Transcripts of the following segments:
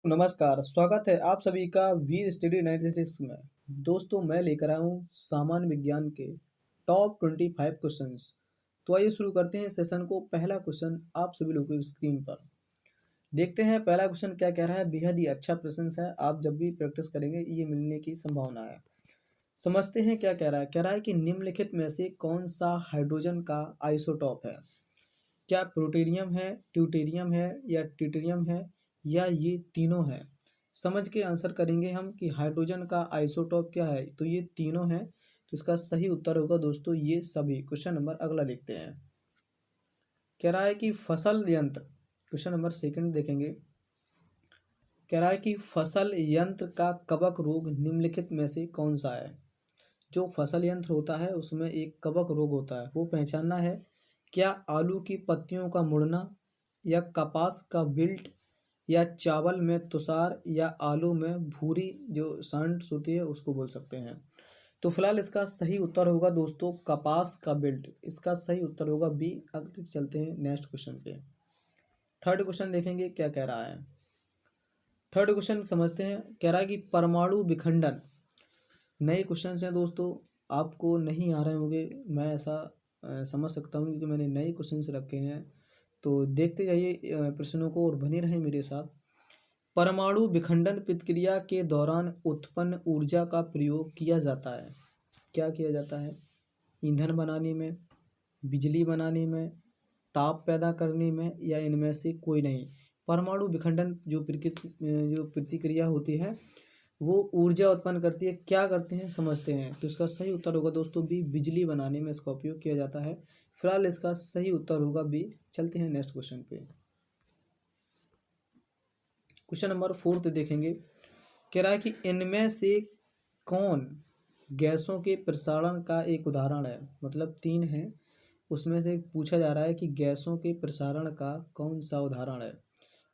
नमस्कार, स्वागत है आप सभी का वीर स्टडी 96 में। दोस्तों मैं लेकर आया हूँ सामान्य विज्ञान के टॉप 25 क्वेश्चंस। तो आइए शुरू करते हैं सेशन को। पहला क्वेश्चन आप सभी लोगों की स्क्रीन पर देखते हैं। पहला क्वेश्चन क्या कह रहा है, बेहद ही अच्छा प्रश्न है। आप जब भी प्रैक्टिस करेंगे ये मिलने की संभावना है। समझते हैं क्या कह रहा है। कह रहा है कि निम्नलिखित में से कौन सा हाइड्रोजन का आइसोटॉप है। क्या प्लूटोनियम है, ड्यूटेरियम है या ट्यूटेरियम है या ये तीनों है। समझ के आंसर करेंगे हम कि हाइड्रोजन का आइसोटॉप क्या है। तो ये तीनों है। तो इसका सही उत्तर होगा दोस्तों ये सभी। क्वेश्चन नंबर अगला देखते हैं। कह रहा है कि फसल यंत्र, क्वेश्चन नंबर सेकंड देखेंगे। कह रहा है कि फसल यंत्र का कवक रोग निम्नलिखित में से कौन सा है। जो फसल यंत्र होता है उसमें एक कवक रोग होता है, वो पहचानना है। क्या आलू की पत्तियों का मुड़ना या कपास का विल्ट या चावल में तुषार या आलू में भूरी जो सांड्स होती है उसको बोल सकते हैं। तो फिलहाल इसका सही उत्तर होगा दोस्तों कपास का विल्ट। इसका सही उत्तर होगा बी। अगले चलते हैं नेक्स्ट क्वेश्चन पे। थर्ड क्वेश्चन देखेंगे क्या कह रहा है। थर्ड क्वेश्चन समझते हैं। कह रहा है कि परमाणु विखंडन, नए क्वेश्चन हैं दोस्तों, आपको नहीं आ रहे होंगे, मैं ऐसा समझ सकता हूँ क्योंकि मैंने नए क्वेश्चन रखे हैं। तो देखते जाइए प्रश्नों को और बने रहें मेरे साथ। परमाणु विखंडन प्रक्रिया के दौरान उत्पन्न ऊर्जा का प्रयोग किया जाता है। क्या किया जाता है। ईंधन बनाने में, बिजली बनाने में, ताप पैदा करने में या इनमें से कोई नहीं। परमाणु विखंडन जो प्रतिक्रिया होती है वो ऊर्जा उत्पन्न करती है। क्या करते हैं समझते हैं। तो इसका सही उत्तर होगा दोस्तों बी, बिजली बनाने में इसका उपयोग किया जाता है। फिलहाल इसका सही उत्तर होगा बी। चलते हैं नेक्स्ट क्वेश्चन पे। क्वेश्चन नंबर फोर्थ देखेंगे। कह रहा है कि इनमें से कौन गैसों के प्रसारण का एक उदाहरण है। मतलब तीन है, उसमें से पूछा जा रहा है कि गैसों के प्रसारण का कौन सा उदाहरण है।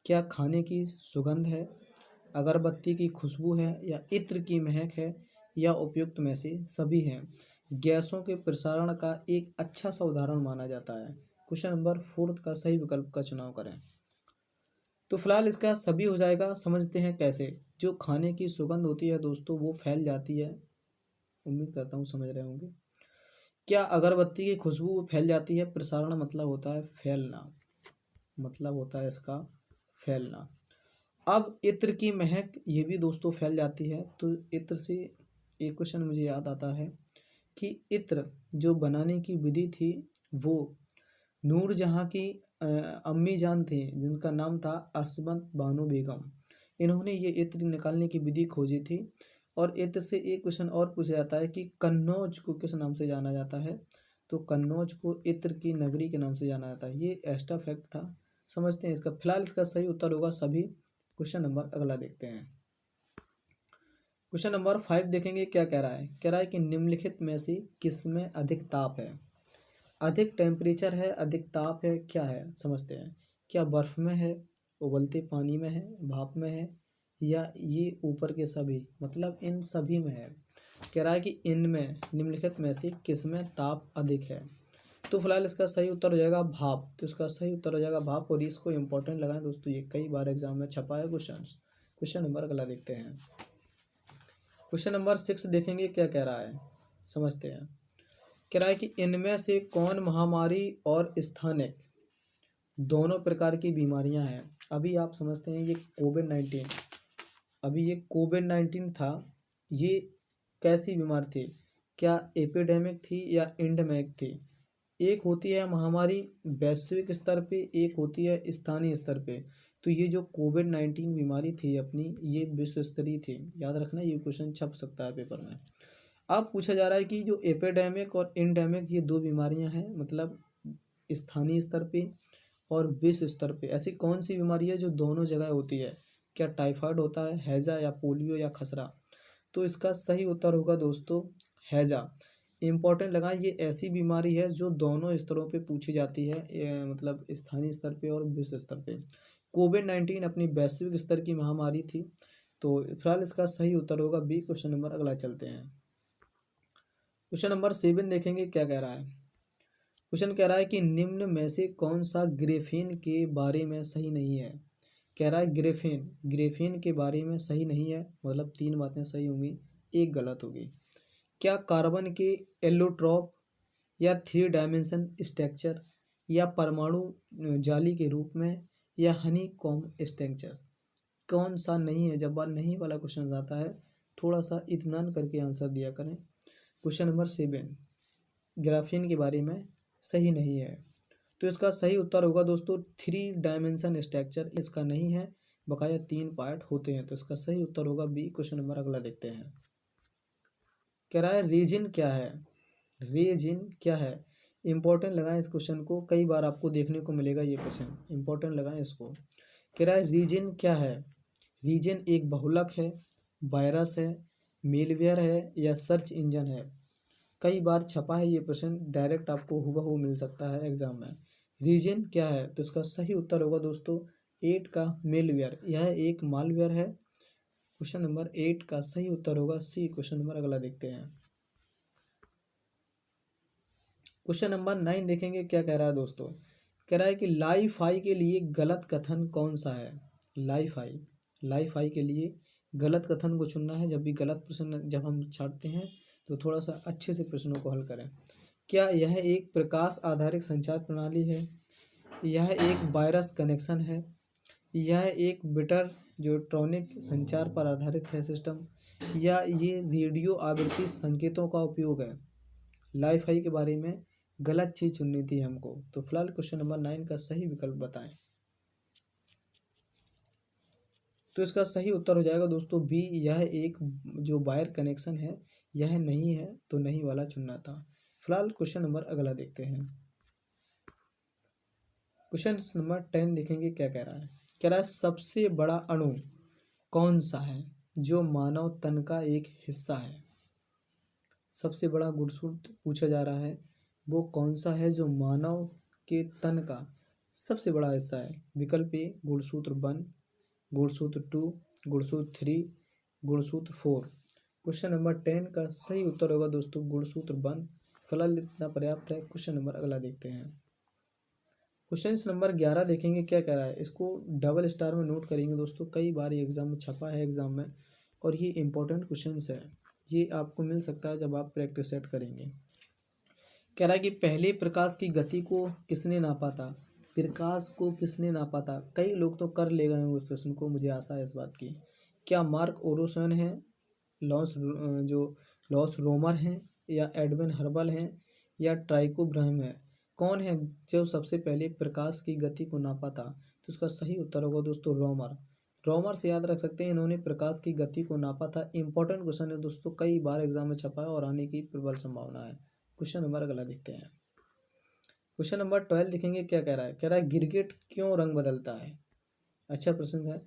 क्या खाने की सुगंध है, अगरबत्ती की खुशबू है या इत्र की महक है या उपयुक्त में से सभी हैं। गैसों के प्रसारण का एक अच्छा सा उदाहरण माना जाता है। क्वेश्चन नंबर फोर्थ का सही विकल्प का चुनाव करें। तो फिलहाल इसका सभी हो जाएगा। समझते हैं कैसे। जो खाने की सुगंध होती है दोस्तों वो फैल जाती है, उम्मीद करता हूँ समझ रहे होंगे। क्या अगरबत्ती की खुशबू फैल जाती है। प्रसारण मतलब होता है फैलना, मतलब होता है इसका फैलना। अब इत्र की महक ये भी दोस्तों फैल जाती है। तो इत्र से एक क्वेश्चन मुझे याद आता है कि इत्र जो बनाने की विधि थी वो नूरजहाँ की अम्मी जान थी जिनका नाम था अस्मत बानो बेगम। इन्होंने ये इत्र निकालने की विधि खोजी थी। और इत्र से एक क्वेश्चन और पूछा जाता है कि कन्नौज को किस नाम से जाना जाता है। तो कन्नौज को इत्र की नगरी के नाम से जाना जाता है। ये एक्स्ट्रा फैक्ट था। समझते हैं इसका। फिलहाल इसका सही उत्तर होगा सभी। क्वेश्चन नंबर अगला देखते हैं। क्वेश्चन नंबर 5 देखेंगे क्या कह रहा है। कह रहा है कि निम्नलिखित में से किसमें अधिक ताप है। अधिक टेम्परेचर है, अधिक ताप है, क्या है समझते हैं। क्या बर्फ में है, उबलते पानी में है, भाप में है या ये ऊपर के सभी, मतलब इन सभी में है। कह रहा है कि इनमें निम्नलिखित में से किसमें ताप अधिक है। तो फिलहाल इसका सही उत्तर हो जाएगा भाप। तो इसका सही उत्तर हो जाएगा भाप। और इसको इंपॉर्टेंट लगाएं दोस्तों, ये कई बार एग्जाम में छपा है क्वेश्चन। क्वेश्चन नंबर अगला देखते हैं। क्वेश्चन नंबर 6 देखेंगे क्या कह रहा है, समझते हैं। कह रहा है कि इनमें से कौन महामारी और स्थानिक दोनों प्रकार की बीमारियां हैं। अभी आप समझते हैं ये कोविड 19, अभी ये कोविड 19 था, ये कैसी बीमारी थी। क्या एपिडेमिक थी या एंडेमिक थी। एक होती है महामारी वैश्विक स्तर पे, एक होती है स्थानीय स्तर पे। तो ये जो कोविड 19 बीमारी थी अपनी, ये विश्व स्तरीय थी। याद रखना ये क्वेश्चन छप सकता है पेपर में। अब पूछा जा रहा है कि जो एपिडेमिक और एंडेमिक ये दो बीमारियां हैं, मतलब स्थानीय स्तर पे और विश्व स्तर पे ऐसी कौन सी बीमारी है जो दोनों जगह होती है। क्या टाइफाइड होता है, हैजा या पोलियो या खसरा। तो इसका सही उत्तर होगा दोस्तों हैजा। इम्पॉर्टेंट लगा, ये ऐसी बीमारी है जो दोनों स्तरों पे पूछी जाती है, मतलब स्थानीय स्तर पे और विश्व स्तर पे। कोविड 19 अपनी वैश्विक स्तर की महामारी थी। तो फिलहाल इसका सही उत्तर होगा बी। क्वेश्चन नंबर अगला चलते हैं। क्वेश्चन नंबर 7 देखेंगे क्या कह रहा है। क्वेश्चन कह रहा है कि निम्न में से कौन सा ग्रेफीन के बारे में सही नहीं है। कह रहा है ग्रेफेन, ग्रेफेन के बारे में सही नहीं है, मतलब 3 बातें सही होंगी, एक गलत होगी। क्या कार्बन के एलोट्रॉप या 3 डायमेंशन स्ट्रक्चर या परमाणु जाली के रूप में या हनी कॉम्ब स्ट्रक्चर, कौन सा नहीं है? जब बार नहीं वाला क्वेश्चन आता है थोड़ा सा इत्मीनान करके आंसर दिया करें। क्वेश्चन नंबर 7 ग्राफीन के बारे में सही नहीं है, तो इसका सही उत्तर होगा दोस्तों 3 डायमेंशन स्ट्रक्चर, इसका नहीं है, बकाया 3 पार्ट होते हैं, तो इसका सही उत्तर होगा बी। क्वेश्चन नंबर अगला देखते हैं। कह रहा है रीजन क्या है, रीजन क्या है? इंपॉर्टेंट लगाएं इस क्वेश्चन को, कई बार आपको देखने को मिलेगा ये क्वेश्चन, इंपॉर्टेंट लगाएं इसको। कह रहा है रीजन क्या है? रीजन एक बहुलक है, वायरस है, मेलवेयर है या सर्च इंजन है? कई बार छपा है ये प्रश्न, डायरेक्ट आपको हुबहू मिल सकता है एग्जाम में। रीजन क्या है? तो इसका सही उत्तर होगा दोस्तों 8 का मेलवेयर, यह एक मालवेयर है। क्वेश्चन नंबर 8 का सही उत्तर होगा सी। क्वेश्चन नंबर अगला देखते हैं। क्वेश्चन नंबर 9 देखेंगे क्या कह रहा है दोस्तों। कह रहा है कि लाइफाई के लिए गलत कथन कौन सा है? लाइफाई, लाइफाई के लिए गलत कथन को चुनना है। जब भी गलत प्रश्न जब हम छाटते हैं तो थोड़ा सा अच्छे से प्रश्नों को हल करें। क्या यह एक प्रकाश आधारित संचार प्रणाली है? यह एक वायरस कनेक्शन है? यह एक बिटर जो ट्रॉनिक संचार पर आधारित है सिस्टम, या ये रेडियो आवृत्ति संकेतों का उपयोग है? लाइफाई के बारे में गलत चीज चुननी थी हमको, तो फिलहाल क्वेश्चन नंबर 9 का सही विकल्प बताएं। तो इसका सही उत्तर हो जाएगा दोस्तों बी, यह एक जो वायर कनेक्शन है यह नहीं है, तो नहीं वाला चुनना था। फिलहाल क्वेश्चन नंबर अगला देखते हैं। क्वेश्चन नंबर 10 देखेंगे क्या कह रहा है। कह रहा है सबसे बड़ा अणु कौन सा है जो मानव तन का एक हिस्सा है? सबसे बड़ा गुणसूत्र पूछा जा रहा है, वो कौन सा है जो मानव के तन का सबसे बड़ा हिस्सा है? विकल्प ए गुणसूत्र 1, गुणसूत्र 2, गुणसूत्र 3, गुणसूत्र 4। क्वेश्चन नंबर 10 का सही उत्तर होगा दोस्तों गुणसूत्र 1। फिलहाल इतना पर्याप्त है। क्वेश्चन नंबर अगला देखते हैं। क्वेश्चन नंबर 11 देखेंगे क्या कह रहा है, इसको डबल स्टार में नोट करेंगे दोस्तों, कई बार ये एग्जाम में छपा है एग्जाम में, और ये इंपॉर्टेंट क्वेश्चन है, ये आपको मिल सकता है जब आप प्रैक्टिस सेट करेंगे। कह रहा है कि पहले प्रकाश की गति को किसने नापा था? प्रकाश को किसने नापा था? कई लोग तो कर ले गए हैं उस प्रश्न को, मुझे आशा है इस बात की। क्या मार्क ओरोसन है, लॉस रोमर हैं, या एडविन हर्बल हैं, या ट्राइको ब्रह्म है? कौन है जो सबसे पहले प्रकाश की गति को नापा था? तो उसका सही उत्तर होगा दोस्तों रोमर। रोमर से याद रख सकते हैं, इन्होंने प्रकाश की गति को नापा था। इंपॉर्टेंट क्वेश्चन है दोस्तों, कई बार एग्जाम में छपा है और आने की प्रबल संभावना है। क्वेश्चन नंबर अगला देखते हैं। क्वेश्चन नंबर 12 देखेंगे क्या कह रहा है। कह रहा है गिरगिट क्यों रंग बदलता है? अच्छा प्रश्न है,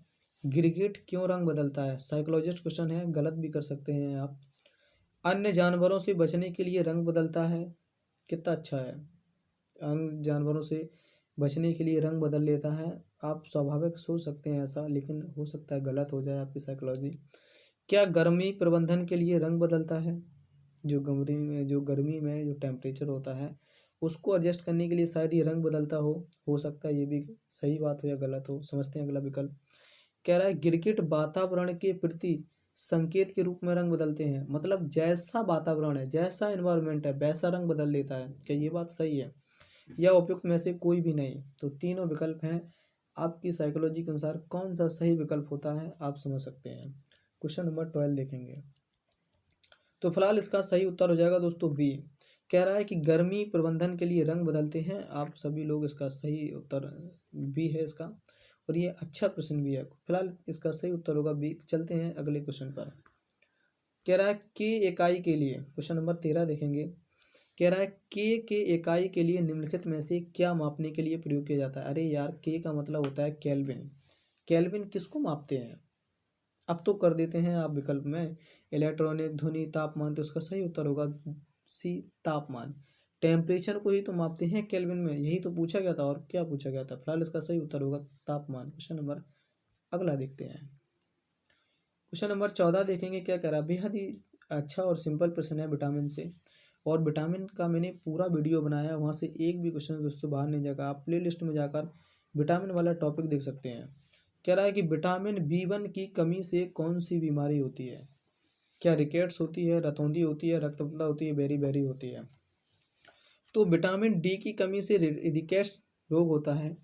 गिरगिट क्यों रंग बदलता है? साइकोलॉजिस्ट क्वेश्चन है, गलत भी कर सकते हैं आप। अन्य जानवरों से बचने के लिए रंग बदलता है, कितना अच्छा है, अन्य जानवरों से बचने के लिए रंग बदल लेता है। आप स्वाभाविक सोच सकते हैं ऐसा, लेकिन हो सकता है गलत हो जाए आपकी साइकोलॉजी। क्या गर्मी प्रबंधन के लिए रंग बदलता है? जो गर्मी में जो टेम्परेचर होता है उसको एडजस्ट करने के लिए शायद ये रंग बदलता हो सकता है, ये भी सही बात हो या गलत हो, समझते हैं अगला विकल्प। कह रहा है गिरगिट वातावरण के प्रति संकेत के रूप में रंग बदलते हैं, मतलब जैसा वातावरण है, जैसा एनवायरनमेंट है वैसा रंग बदल लेता है। क्या ये बात सही है या उपयुक्त में से कोई भी नहीं? तो तीनों विकल्प हैं, आपकी साइकोलॉजी के अनुसार कौन सा सही विकल्प होता है आप समझ सकते हैं। क्वेश्चन नंबर 12 देखेंगे, तो फिलहाल इसका सही उत्तर हो जाएगा दोस्तों बी। कह रहा है कि गर्मी प्रबंधन के लिए रंग बदलते हैं, आप सभी लोग, इसका सही उत्तर बी है इसका, और ये अच्छा प्रश्न भी है। फिलहाल इसका सही उत्तर होगा बी। चलते हैं अगले क्वेश्चन पर। कह रहा है के इकाई के लिए, क्वेश्चन नंबर 13 देखेंगे। कह रहा है के इकाई के लिए निम्नलिखित में से क्या मापने के लिए प्रयोग किया जाता है? अरे यार, के का मतलब होता है केल्विन। केल्विन किसको मापते हैं? अब तो कर देते हैं आप विकल्प में, इलेक्ट्रॉनिक, ध्वनि, तापमान, तो इसका सही उत्तर होगा सी तापमान। टेम्परेचर को ही तो मापते हैं केल्विन में, यही तो पूछा गया था, और क्या पूछा गया था? फिलहाल इसका सही उत्तर होगा तापमान। क्वेश्चन नंबर अगला देखते हैं। क्वेश्चन नंबर 14 देखेंगे क्या कह रहा है। बेहद ही अच्छा और सिंपल प्रश्न है विटामिन से, और विटामिन का मैंने पूरा वीडियो बनाया है, वहाँ से एक भी क्वेश्चन दोस्तों बाहर नहीं जाएगा। आप प्ले लिस्ट में जाकर विटामिन वाला टॉपिक देख सकते हैं। कह रहा है कि विटामिन B1 की कमी से कौन सी बीमारी होती है? क्या रिकेट्स होती है, रतौंधी होती है, रक्तपतला होती है, बेरी होती है? तो विटामिन डी की कमी से रिकेट्स रोग होता है।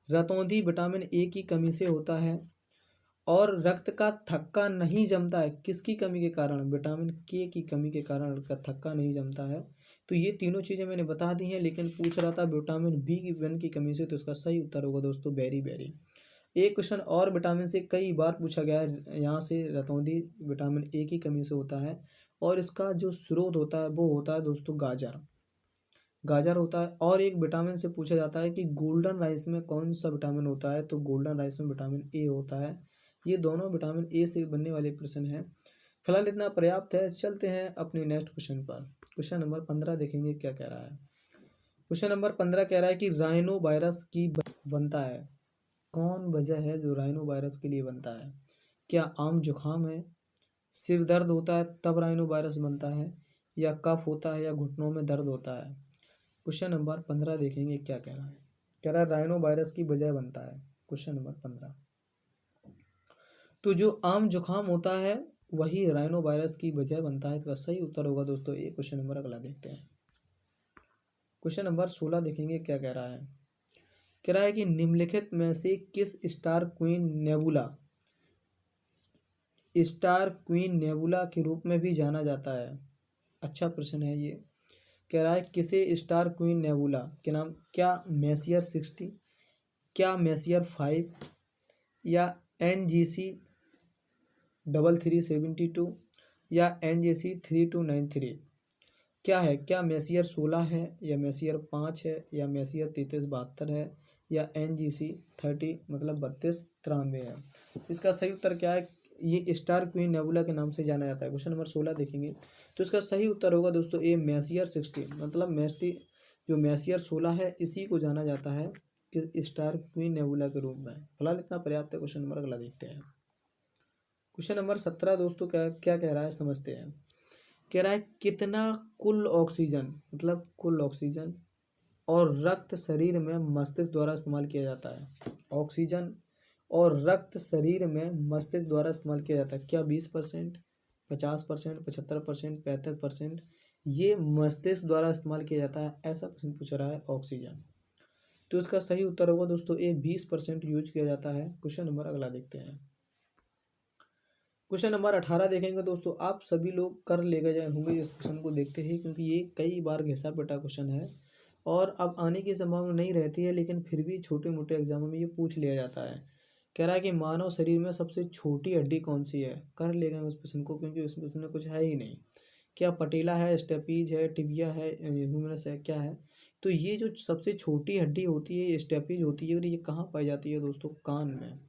रतौंधी विटामिन ए की कमी से होता है। और रक्त का थक्का नहीं जमता है किसकी कमी के कारण? विटामिन के की कमी के कारण रक्त का थक्का नहीं जमता है। तो ये तीनों चीज़ें मैंने बता दी हैं, लेकिन पूछ रहा था विटामिन B1 की कमी से, तो इसका सही उत्तर होगा दोस्तों बेरी। एक क्वेश्चन और विटामिन से कई बार पूछा गया है यहाँ से, रतौंधी विटामिन ए की कमी से होता है। और इसका जो स्रोत होता है वो होता है दोस्तों गाजर। गाजर होता है। और एक विटामिन से पूछा जाता है कि गोल्डन राइस में कौन सा विटामिन होता है? तो गोल्डन राइस में विटामिन ए होता है। ये दोनों विटामिन ए से बनने वाले प्रश्न हैं। फिलहाल इतना पर्याप्त है, चलते हैं अपने नेक्स्ट क्वेश्चन पर। क्वेश्चन नंबर 15 देखेंगे क्या कह रहा है। क्वेश्चन नंबर 15 कह रहा है कि राइनो वायरस की बनता है। कौन वजह है जो राइनो वायरस के लिए बनता है? क्या आम जुखाम है, सिर दर्द होता है तब राइनो वायरस बनता है, या कफ होता है, या घुटनों में दर्द होता है? क्वेश्चन नंबर 15 देखेंगे क्या कह रहा है। कह रहा है राइनो वायरस की वजह बनता है। क्वेश्चन नंबर 15, तो जो आम जुखाम होता है वही राइनो वायरस की वजह बनता है। इसका सही उत्तर होगा दोस्तों ए। क्वेश्चन नंबर अगला देखते हैं। क्वेश्चन नंबर 16 देखेंगे क्या कह रहा है। कह रहा है कि निम्नलिखित में से किस स्टार क्वीन नेबुला के रूप में भी जाना जाता है? अच्छा प्रश्न है ये। कह रहा है किसे स्टार क्वीन नेबुला के नाम, क्या मेसियर 60, क्या मेसियर 5, या NGC 3372, या NGC 3293? क्या है? क्या मेसियर 16 है, या मेसियर 5 है, या मेसियर 3372 है, या NGC 30 मतलब 3293 है? इसका सही उत्तर क्या है? ये स्टार क्वीन नेबुला के नाम से जाना जाता है। क्वेश्चन नंबर 16 देखेंगे तो इसका सही उत्तर होगा दोस्तों ए मेसियर 60, मतलब जो मेसियर 16 है इसी को जाना जाता है कि स्टार क्वीन नेबुला के रूप में। फिलहाल इतना पर्याप्त है। क्वेश्चन नंबर अगला देखते हैं। क्वेश्चन नंबर 17 दोस्तों क्या क्या कह रहा है समझते हैं। कह रहा है कितना कुल ऑक्सीजन, मतलब कुल ऑक्सीजन और रक्त शरीर में मस्तिष्क द्वारा इस्तेमाल किया जाता है? ऑक्सीजन और रक्त शरीर में मस्तिष्क द्वारा इस्तेमाल किया जाता है। क्या 20%, 50%, 75%, 35%? ये मस्तिष्क द्वारा इस्तेमाल किया जाता है, ऐसा प्रश्न पूछ रहा है ऑक्सीजन। तो इसका सही उत्तर होगा दोस्तों ए 20% यूज किया जाता है। क्वेश्चन नंबर अगला देखते हैं। क्वेश्चन नंबर 18 देखेंगे दोस्तों। आप सभी लोग कर ले गए होंगे इस क्वेश्चन को देखते ही, क्योंकि ये कई बार घिसा पिटा क्वेश्चन है और अब आने की संभावना नहीं रहती है, लेकिन फिर भी छोटे मोटे एग्जामों में ये पूछ लिया जाता है। कह रहा है कि मानव शरीर में सबसे छोटी हड्डी कौन सी है? कर ले गए उस प्रश्न को, क्योंकि उसमें कुछ है ही नहीं। क्या पटेला है, स्टेपीज है, टिबिया है, ह्यूमरस है, क्या है? तो ये जो सबसे छोटी हड्डी होती है स्टेपीज होती है, और ये कहाँ पाई जाती है दोस्तों? कान में।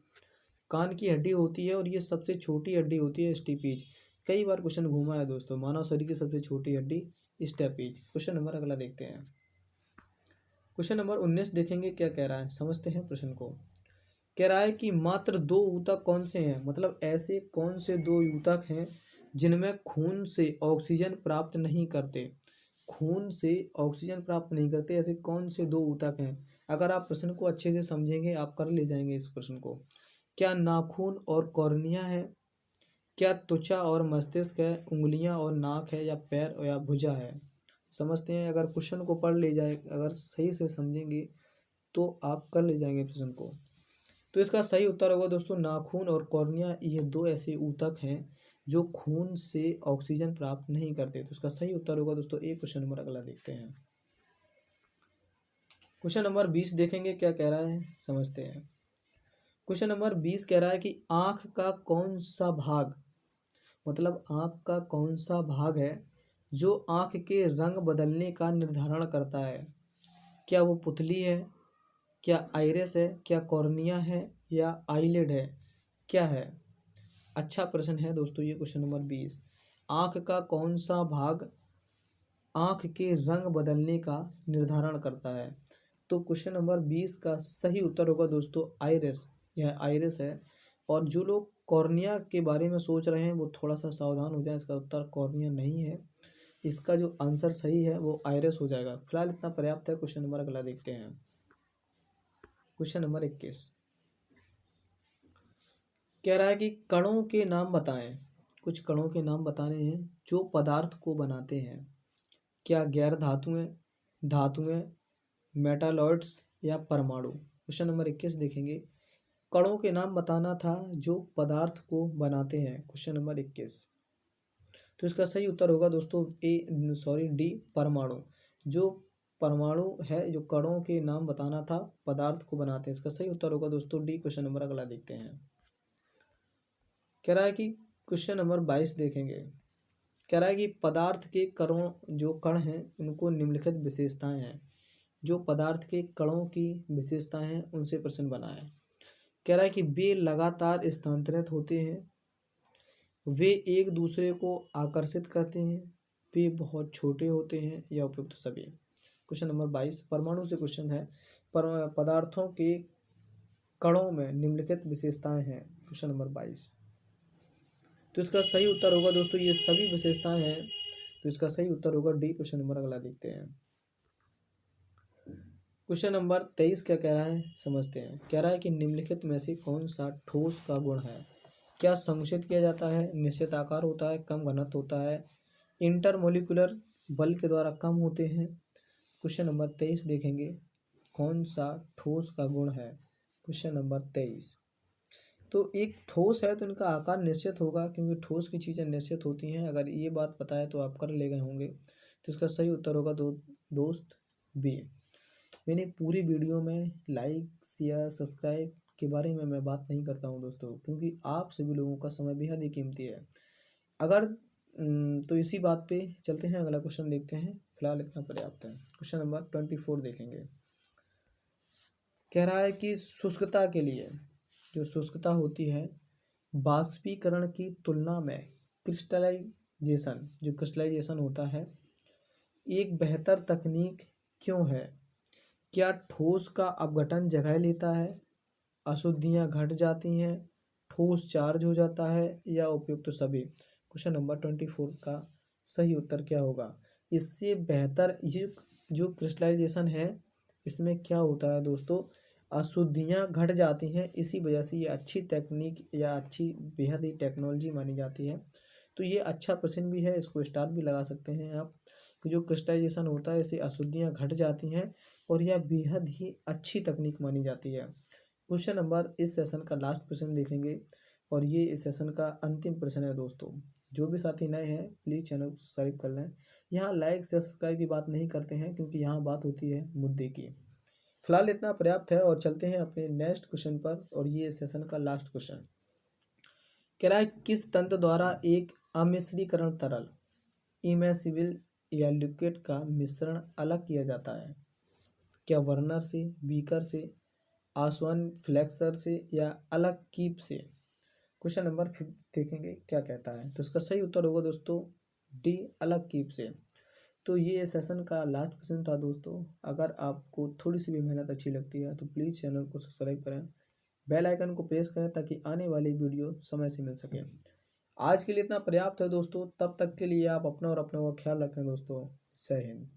कान की हड्डी होती है और ये सबसे छोटी हड्डी होती है स्टेपीज। कई बार क्वेश्चन घूमा है दोस्तों। मानव शरीर की सबसे छोटी हड्डी स्टेपीज। क्वेश्चन नंबर अगला देखते हैं। क्वेश्चन नंबर 19 देखेंगे क्या कह रहा है, समझते हैं प्रश्न को। कह रहा है कि मात्र दो ऊतक कौन से हैं, मतलब ऐसे कौन से दो ऊतक हैं जिनमें खून से ऑक्सीजन प्राप्त नहीं करते? खून से ऑक्सीजन प्राप्त नहीं करते, ऐसे कौन से दो ऊतक हैं? अगर आप प्रश्न को अच्छे से समझेंगे आप कर ले जाएंगे इस प्रश्न को। क्या नाखून और कॉर्निया है, क्या त्वचा और मस्तिष्क है, उंगलियां और नाक है, या पैर या भुजा है? समझते हैं। अगर क्वेश्चन को पढ़ ले जाए, अगर सही से समझेंगे तो आप कर ले जाएंगे प्रश्न को। तो इसका सही उत्तर होगा दोस्तों नाखून और कॉर्निया। ये दो ऐसे ऊतक हैं जो खून से ऑक्सीजन प्राप्त नहीं करते। तो इसका सही उत्तर होगा दोस्तों ए। क्वेश्चन नंबर अगला देखते हैं। क्वेश्चन नंबर 20 देखेंगे क्या कह रहा है, समझते हैं। क्वेश्चन नंबर 20 कह रहा है कि आँख का कौन सा भाग, मतलब आँख का कौन सा भाग है जो आँख के रंग बदलने का निर्धारण करता है? क्या वो पुतली है, क्या आइरिस है, क्या कॉर्निया है, या आईलिड है? क्या है? अच्छा प्रश्न है दोस्तों ये क्वेश्चन नंबर 20। आँख का कौन सा भाग आँख के रंग बदलने का निर्धारण करता है? तो क्वेश्चन नंबर 20 का सही उत्तर होगा दोस्तों आइरिस। यह आइरिस है। और जो लोग कॉर्निया के बारे में सोच रहे हैं वो थोड़ा सा सावधान हो जाए, इसका उत्तर कॉर्निया नहीं है। इसका जो आंसर सही है वो आइरिस हो जाएगा। फिलहाल इतना पर्याप्त है। क्वेश्चन नंबर अगला देखते हैं। Question number 21। कह रहा है कि कणों के नाम बताएं। कुछ कणों के नाम बताने हैं जो पदार्थ को बनाते हैं। क्या गैर धातुएं, धातुएं, मेटालॉइड्स या परमाणु। क्वेश्चन नंबर 21 देखेंगे। कणों के नाम बताना था जो पदार्थ को बनाते हैं। क्वेश्चन नंबर 21, तो इसका सही उत्तर होगा दोस्तों डी परमाणु। जो परमाणु है, जो कणों के नाम बताना था पदार्थ को बनाते हैं, इसका सही उत्तर होगा दोस्तों डी। क्वेश्चन नंबर अगला देखते हैं। कह रहा है कि क्वेश्चन नंबर 22 देखेंगे। कह रहा है कि पदार्थ के कणों, जो कण हैं उनको निम्नलिखित विशेषताएं हैं। जो पदार्थ के कणों की विशेषताएं हैं उनसे प्रश्न बना है। कह रहा है कि वे लगातार स्थानांतरित होते हैं, वे एक दूसरे को आकर्षित करते हैं, वे बहुत छोटे होते हैं, या उपयुक्त सभी। क्वेश्चन नंबर 22 परमाणु से क्वेश्चन है। पर पदार्थों के कणों में निम्नलिखित विशेषताएं हैं। क्वेश्चन नंबर 22, तो इसका सही उत्तर होगा दोस्तों ये सभी विशेषताएं हैं, तो इसका सही उत्तर होगा डी। क्वेश्चन नंबर अगला देखते हैं। क्वेश्चन नंबर 23 क्या कह रहा है समझते हैं। कह रहा है कि निम्नलिखित में से कौन सा ठोस का गुण है। क्या संकुचित किया जाता है, निश्चित आकार होता है, कम घनत्व होता है, इंटरमोलिकुलर बल के द्वारा कम होते हैं। क्वेश्चन नंबर 23 देखेंगे, कौन सा ठोस का गुण है। क्वेश्चन नंबर 23, तो एक ठोस है तो इनका आकार निश्चित होगा, क्योंकि ठोस की चीज़ें निश्चित होती हैं। अगर ये बात पता है तो आप कर ले गए होंगे, तो इसका सही उत्तर होगा दोस्त बी। मैंने पूरी वीडियो में लाइक, शेयर, सब्सक्राइब के बारे में मैं बात नहीं करता हूं दोस्तों, क्योंकि आप सभी लोगों का समय बेहद ही कीमती है। अगर तो इसी बात पे चलते हैं, अगला क्वेश्चन देखते हैं। फिलहाल इतना पर्याप्त है। क्वेश्चन नंबर 24 देखेंगे। कह रहा है कि शुष्कता के लिए, जो शुष्कता होती है, बाष्पीकरण की तुलना में क्रिस्टलाइजेशन, जो क्रिस्टलाइजेशन होता है, एक बेहतर तकनीक क्यों है। क्या ठोस का अपघटन जगह लेता है, अशुद्धियां घट जाती हैं, ठोस चार्ज हो जाता है, या उपयुक्त तो सभी। क्वेश्चन नंबर 24 का सही उत्तर क्या होगा। इससे बेहतर ये जो क्रिस्टलाइजेशन है, इसमें क्या होता है दोस्तों, अशुद्धियां घट जाती हैं, इसी वजह से ये अच्छी तकनीक या अच्छी बेहद ही टेक्नोलॉजी मानी जाती है। तो ये अच्छा प्रश्न भी है, इसको स्टार भी लगा सकते हैं आप, कि जो क्रिस्टलाइजेशन होता है इससे अशुद्धियां घट जाती हैं और यह बेहद ही अच्छी तकनीक मानी जाती है। क्वेश्चन नंबर इस सेशन का लास्ट प्रश्न देखेंगे, और ये इस सेशन का अंतिम प्रश्न है दोस्तों। जो भी साथी नए हैं प्लीज़ चैनल को सब्सक्राइब कर लें। यहाँ लाइक सब्सक्राइब की बात नहीं करते हैं, क्योंकि यहाँ बात होती है मुद्दे की। फिलहाल इतना पर्याप्त है, और चलते हैं अपने नेक्स्ट क्वेश्चन पर, और ये इस सेशन का लास्ट क्वेश्चन। कह रहा है किस तंत्र द्वारा एक अमिश्रीकरण तरल, इमर्सिबल या लिक्विड का मिश्रण अलग किया जाता है। क्या वर्नर से, बीकर से, आसवन फ्लेक्सर से, या अलग कीप से। क्वेश्चन नंबर 5 देखेंगे क्या कहता है, तो इसका सही उत्तर होगा दोस्तों डी, अलग कीप से। तो ये सेशन का लास्ट क्वेश्चन था दोस्तों। अगर आपको थोड़ी सी भी मेहनत अच्छी लगती है तो प्लीज़ चैनल को सब्सक्राइब करें, बेल आइकन को प्रेस करें, ताकि आने वाली वीडियो समय से मिल सके। आज के लिए इतना पर्याप्त है दोस्तों, तब तक के लिए आप अपना और अपनों का ख्याल रखें दोस्तों। जय हिंद।